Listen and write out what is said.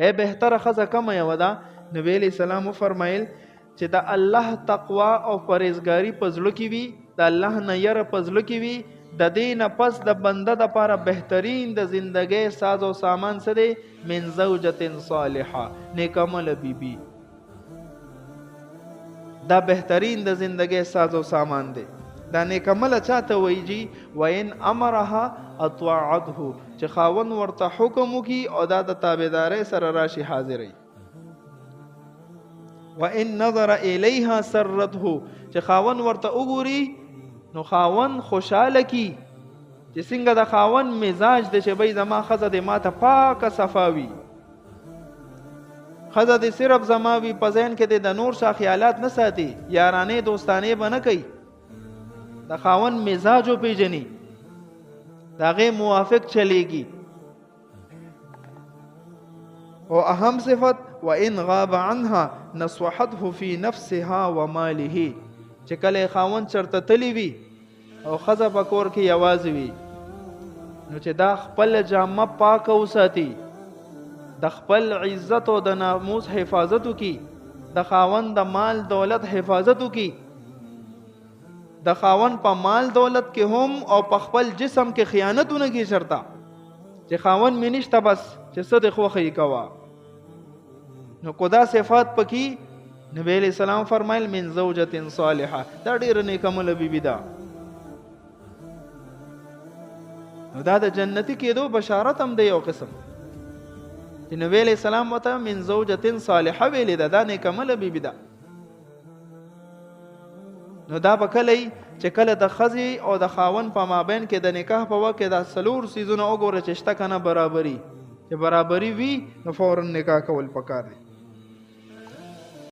اے بهتره ښځه کومه یوه ده؟ نبی علیہ السلام وفرمایل چې د الله تقوا او پرهیزګاري په زړه کې وي، د الله نه یره په زړه کې وي، د دې نه پس د بنده دپاره بهترین د زندګۍ ساز او سامان څه دی؟ من زوجة صالحه، نیکعمله بیبي. دا بهترین د زندګۍ ساز او سامان دی. دا نیکعمله چاته وایي جي؟ وان امرها اطاعته، چې خاوند ورته حکم وکړي او دا د تابعدارۍ سره راشي حاضري. وان نظر الیها سرته، چې خاوند ورته وګوري نو خاوند خوشاله کی، چې څنګه د خاوند مزاج د چې بی زما ښځه د ما ته پاکه صفاوي، ښځه د صرف زما وي، په ذهن کې د نور شا خیالات نه ساتي، یارانې دوستانې به نه کوي، د خاوند مزاج وپېژني، د هغې موافق چلیږي. او اهم صفت وان غاب عنها نصحته في نفسها وماله، چې کله خاوند چرته تلی وي او ښځه په کور کې یوازې وي نو چې دا خپل جامه پاکه وساتي، د خپل عزت او د ناموس حفاظت وکړي، د خاوند د مال دولت حفاظت وکړي، د خاوند په مال دولت کې هم او په خپل جسم کې خیانت ونه کړي، شرطه چې خاوند مې نشته بس چې څه د خوښه یې کوه. نو کو دا صفات پکې نبی علیہ السلام فرمایل من زوجة صالحه، دا ډیره نیکعمله بیبي ده. نو دا د جنتی کېدو بشارت هم دی یو قسم، چې نبی علیہ السلام ورته من زوجة صالحه ویلې ده، دا نیکعمله بیبي ده. نو دا به کله چې کله د ښځې او د خاوند په مابین کې د نکاح په وخت کې دا څلور څیزونه وګوره چې شته که نه برابري، چې برابري وي نو فورا نکاح کول پکار دی.